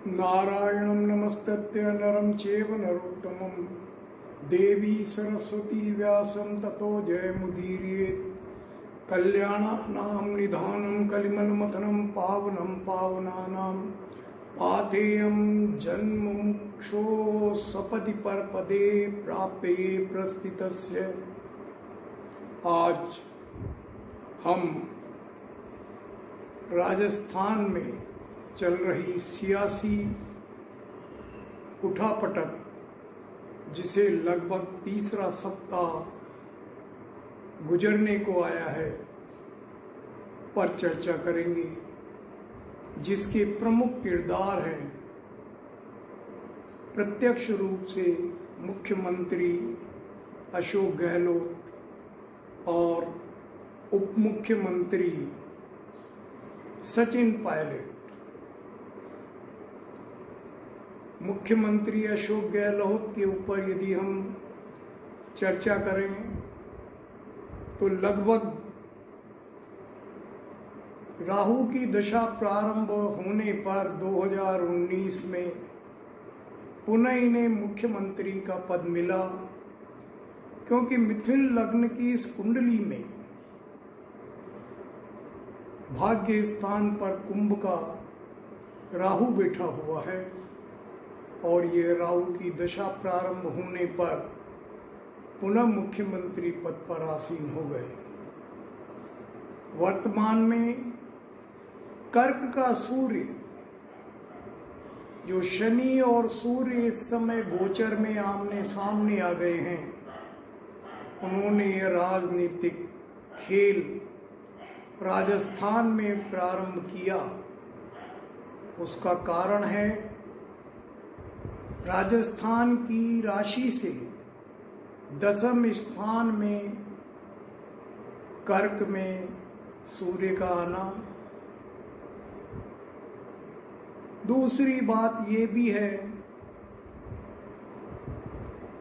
नारायणं नमस्कृत्य नरं चैव नरोत्तमं देवी सरस्वती व्यासं ततो जयमुदीरयेत्। कल्याणानां निधानं कलिमलमथनं पावनं पावनानां पाथेयं जन्मुमुक्षो सपदि परपदे प्राप्ये प्रस्थितस्य। आज हम राजस्थान में चल रही सियासी उठापटक, जिसे लगभग तीसरा सप्ताह गुजरने को आया है, पर चर्चा करेंगे, जिसके प्रमुख किरदार हैं प्रत्यक्ष रूप से मुख्यमंत्री अशोक गहलोत और उप मुख्यमंत्री सचिन पायलट। मुख्यमंत्री अशोक गहलोत के ऊपर यदि हम चर्चा करें तो लगभग राहु की दशा प्रारंभ होने पर 2019 में पुनः इन्हें मुख्यमंत्री का पद मिला, क्योंकि मिथुन लग्न की इस कुंडली में भाग्य स्थान पर कुंभ का राहु बैठा हुआ है और ये राहु की दशा प्रारंभ होने पर पुनः मुख्यमंत्री पद पर आसीन हो गए। वर्तमान में कर्क का सूर्य, जो शनि और सूर्य इस समय गोचर में आमने सामने आ गए हैं, उन्होंने ये राजनीतिक खेल राजस्थान में प्रारंभ किया। उसका कारण है राजस्थान की राशि से 10वें स्थान में कर्क में सूर्य का आना। दूसरी बात ये भी है,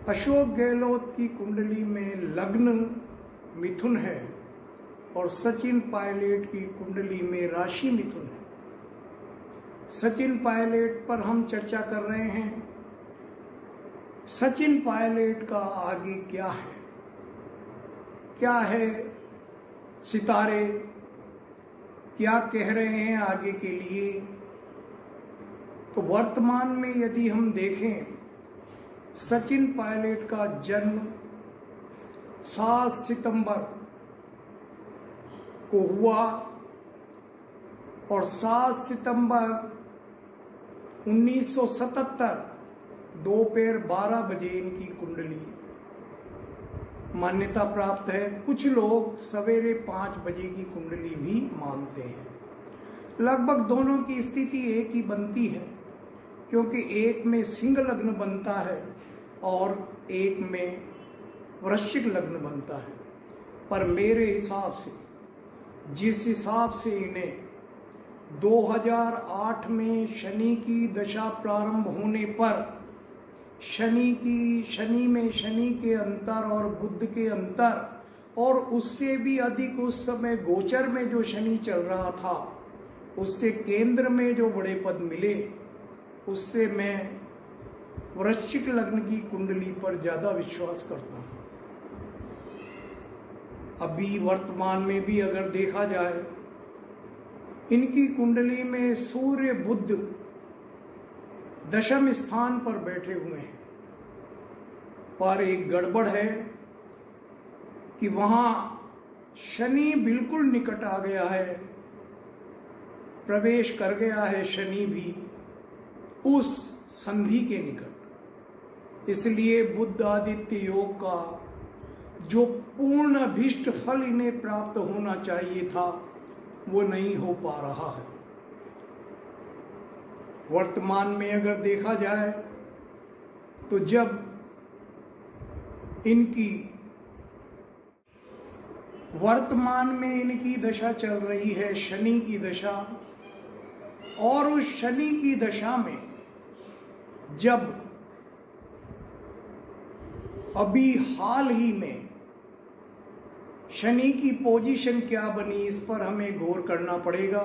अशोक गहलोत की कुंडली में लग्न मिथुन है और सचिन पायलट की कुंडली में राशि मिथुन है। सचिन पायलट पर हम चर्चा कर रहे हैं। सचिन पायलट का आगे क्या है, क्या है, सितारे क्या कह रहे हैं आगे के लिए। तो वर्तमान में यदि हम देखें, सचिन पायलट का जन्म 7 सितंबर को हुआ और 7 सितंबर 1977 दोपहर 12 बजे इनकी कुंडली मान्यता प्राप्त है। कुछ लोग सवेरे 5 बजे की कुंडली भी मानते हैं। लगभग दोनों की स्थिति एक ही बनती है, क्योंकि एक में सिंह लग्न बनता है और एक में वृश्चिक लग्न बनता है। पर मेरे हिसाब से, जिस हिसाब से इन्हें 2008 में शनि की दशा प्रारंभ होने पर शनि में शनि के अंतर और बुध के अंतर, और उससे भी अधिक उस समय गोचर में जो शनि चल रहा था, उससे केंद्र में जो बड़े पद मिले, उससे मैं वृश्चिक लग्न की कुंडली पर ज्यादा विश्वास करता हूं। अभी वर्तमान में भी अगर देखा जाए, इनकी कुंडली में सूर्य बुध 10वें स्थान पर बैठे हुए हैं, पर एक गड़बड़ है कि वहां शनि बिल्कुल निकट आ गया है, प्रवेश कर गया है शनि भी उस संधि के निकट। इसलिए बुध आदित्य योग का जो पूर्ण अभीष्ट फल इन्हें प्राप्त होना चाहिए था, वो नहीं हो पा रहा है। वर्तमान में अगर देखा जाए तो जब इनकी वर्तमान में इनकी दशा चल रही है शनि की दशा, और उस शनि की दशा में जब अभी हाल ही में शनि की पोजीशन क्या बनी, इस पर हमें गौर करना पड़ेगा।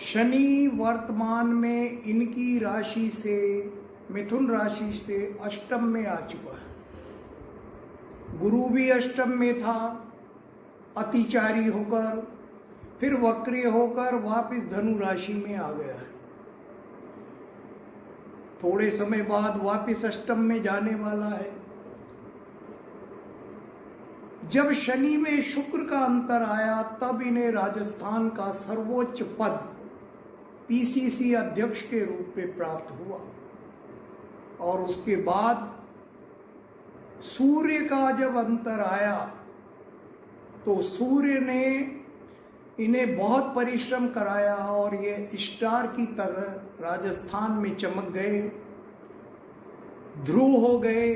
शनि वर्तमान में इनकी राशि से, मिथुन राशि से अष्टम में आ चुका है। गुरु भी अष्टम में था, अतिचारी होकर, फिर वक्री होकर वापस धनु राशि में आ गया है। थोड़े समय बाद वापस अष्टम में जाने वाला है। जब शनि में शुक्र का अंतर आया तब इन्हें राजस्थान का सर्वोच्च पद पीसीसी अध्यक्ष के रूप में प्राप्त हुआ। और उसके बाद सूर्य का जब अंतर आया तो सूर्य ने इन्हें बहुत परिश्रम कराया और ये स्टार की तरह राजस्थान में चमक गए, ध्रुव हो गए।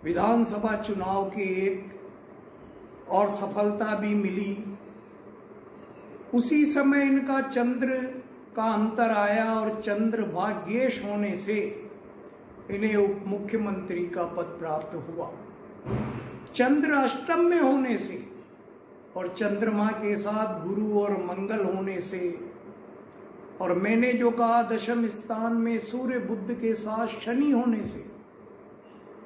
विधानसभा चुनाव की एक और सफलता भी मिली। उसी समय इनका चंद्र का अंतर आया और चंद्र भाग्येश होने से इन्हें उप मुख्यमंत्री का पद प्राप्त हुआ। चंद्र अष्टम में होने से और चंद्रमा के साथ गुरु और मंगल होने से, और मैंने जो कहा दशम स्थान में सूर्य बुध के साथ शनि होने से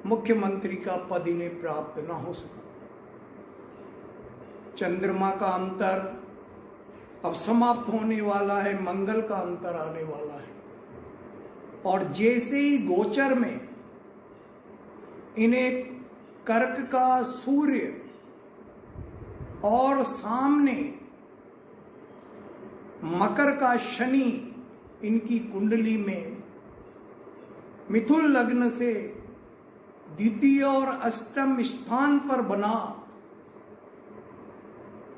मुख्यमंत्री का पद इन्हें प्राप्त न हो सका। चंद्रमा का अंतर अब समाप्त होने वाला है, मंगल का अंतर आने वाला है। और जैसे ही गोचर में इन्हें कर्क का सूर्य और सामने मकर का शनि इनकी कुंडली में मिथुन लग्न से द्वितीय और अष्टम स्थान पर बना,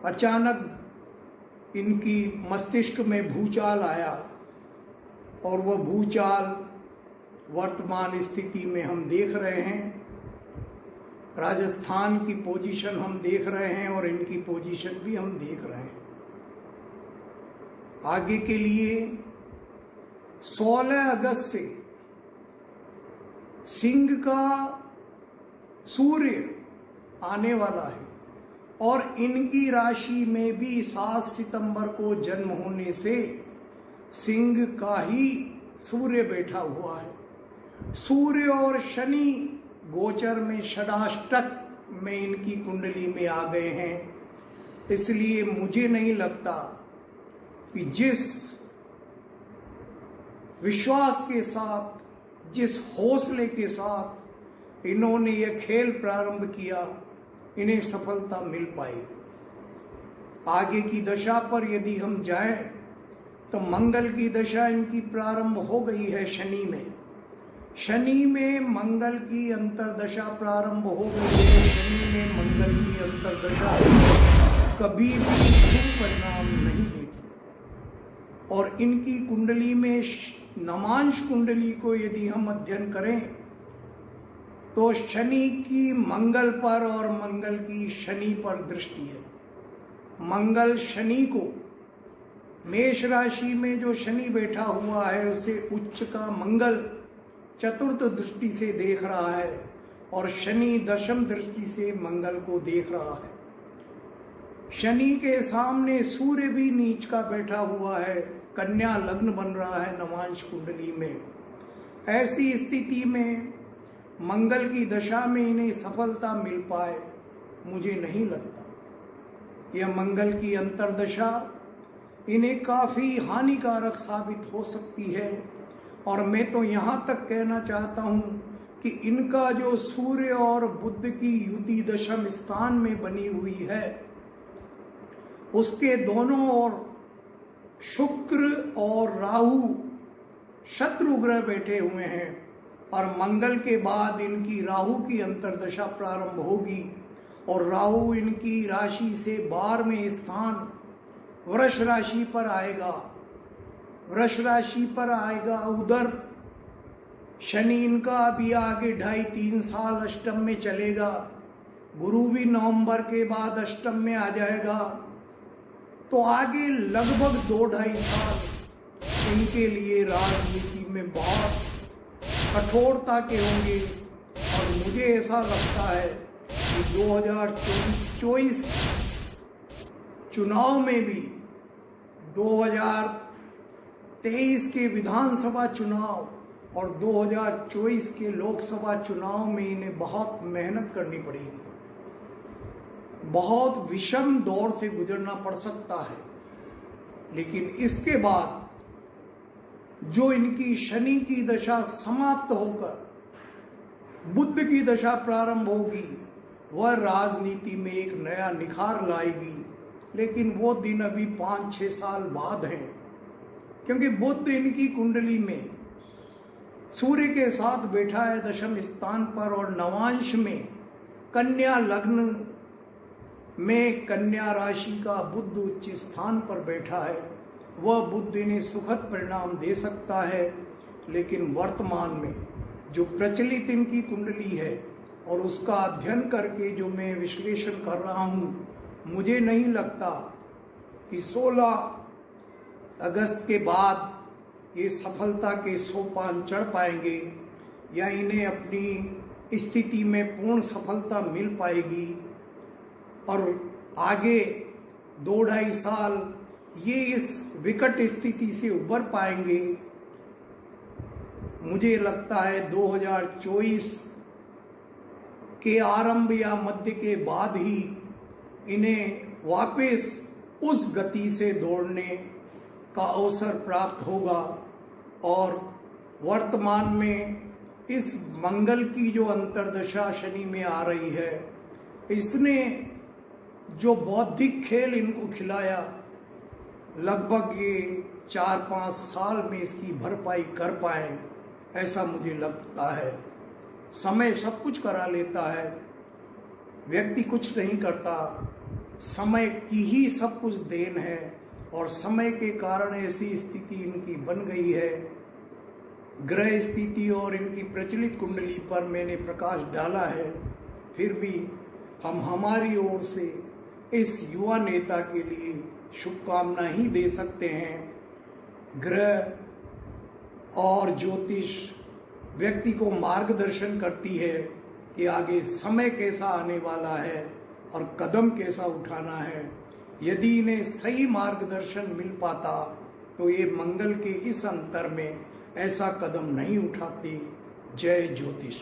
अचानक इनकी मस्तिष्क में भूचाल आया और वह भूचाल वर्तमान स्थिति में हम देख रहे हैं। राजस्थान की पोजीशन हम देख रहे हैं और इनकी पोजीशन भी हम देख रहे हैं। आगे के लिए 16 अगस्त से सिंह का सूर्य आने वाला है और इनकी राशि में भी 7 सितंबर को जन्म होने से सिंह का ही सूर्य बैठा हुआ है। सूर्य और शनि गोचर में षडाष्टक में इनकी कुंडली में आ गए हैं। इसलिए मुझे नहीं लगता कि जिस विश्वास के साथ, जिस हौसले के साथ इन्होंने यह खेल प्रारंभ किया, इन्हें सफलता मिल पाई। आगे की दशा पर यदि हम जाएं तो मंगल की दशा इनकी प्रारंभ हो गई है शनि में। शनि में मंगल की अंतरदशा प्रारंभ हो गई है। शनि में मंगल की अंतरदशा कभी भी शुभ परिणाम नहीं देती। और इनकी कुंडली में नमांश कुंडली को यदि हम अध्ययन करें तो शनि की मंगल पर और मंगल की शनि पर दृष्टि है। मंगल शनि को मेष राशि में जो शनि बैठा हुआ है उसे उच्च का मंगल चतुर्थ दृष्टि से देख रहा है और शनि दशम दृष्टि से मंगल को देख रहा है। शनि के सामने सूर्य भी नीच का बैठा हुआ है, कन्या लग्न बन रहा है नवांश कुंडली में। ऐसी स्थिति में मंगल की दशा में इन्हें सफलता मिल पाए, मुझे नहीं लगता। यह मंगल की अंतरदशा इन्हें काफी हानिकारक साबित हो सकती है। और मैं तो यहाँ तक कहना चाहता हूँ कि इनका जो सूर्य और बुध की युति दशम स्थान में बनी हुई है, उसके दोनों ओर शुक्र और राहु शत्रु ग्रह बैठे हुए हैं। और मंगल के बाद इनकी राहु की अंतरदशा प्रारंभ होगी और राहु इनकी राशि से 12वें स्थान वृष राशि पर आएगा। वृष राशि पर आएगा, उधर शनि इनका अभी आगे 2.5-3 साल अष्टम में चलेगा। गुरु भी नवंबर के बाद अष्टम में आ जाएगा। तो आगे लगभग 2-2.5 साल इनके लिए राजनीति में बहुत कठोरता के होंगे। और मुझे ऐसा लगता है कि 2024 चुनाव में भी 2023 के विधानसभा चुनाव और 2024 के लोकसभा चुनाव में इन्हें बहुत मेहनत करनी पड़ेगी, बहुत विषम दौर से गुजरना पड़ सकता है। लेकिन इसके बाद जो इनकी शनि की दशा समाप्त होकर बुध की दशा प्रारंभ होगी, वह राजनीति में एक नया निखार लाएगी। लेकिन वो दिन अभी 5-6 साल बाद हैं, क्योंकि बुध इनकी कुंडली में सूर्य के साथ बैठा है दशम स्थान पर, और नवांश में कन्या लग्न में कन्या राशि का बुध उच्च स्थान पर बैठा है। वह बुध इन्हें सुखद परिणाम दे सकता है। लेकिन वर्तमान में जो प्रचलित इनकी कुंडली है और उसका अध्ययन करके जो मैं विश्लेषण कर रहा हूँ, मुझे नहीं लगता कि 16 अगस्त के बाद ये सफलता के सोपान चढ़ पाएंगे या इन्हें अपनी स्थिति में पूर्ण सफलता मिल पाएगी और आगे 2-2.5 साल ये इस विकट स्थिति से उबर पाएंगे। मुझे लगता है 2024 के आरंभ या मध्य के बाद ही इन्हें वापस उस गति से दौड़ने का अवसर प्राप्त होगा। और वर्तमान में इस मंगल की जो अंतर्दशा शनि में आ रही है, इसने जो बौद्धिक खेल इनको खिलाया, लगभग ये 4-5 साल में इसकी भरपाई कर पाए, ऐसा मुझे लगता है। समय सब कुछ करा लेता है, व्यक्ति कुछ नहीं करता, समय की ही सब कुछ देन है। और समय के कारण ऐसी स्थिति इनकी बन गई है। ग्रह स्थिति और इनकी प्रचलित कुंडली पर मैंने प्रकाश डाला है, फिर भी हम हमारी ओर से इस युवा नेता के लिए शुभकामना ही दे सकते हैं। ग्रह और ज्योतिष व्यक्ति को मार्गदर्शन करती है कि आगे समय कैसा आने वाला है और कदम कैसा उठाना है। यदि इन्हें सही मार्गदर्शन मिल पाता तो ये मंगल के इस अंतर में ऐसा कदम नहीं उठाते। जय ज्योतिष।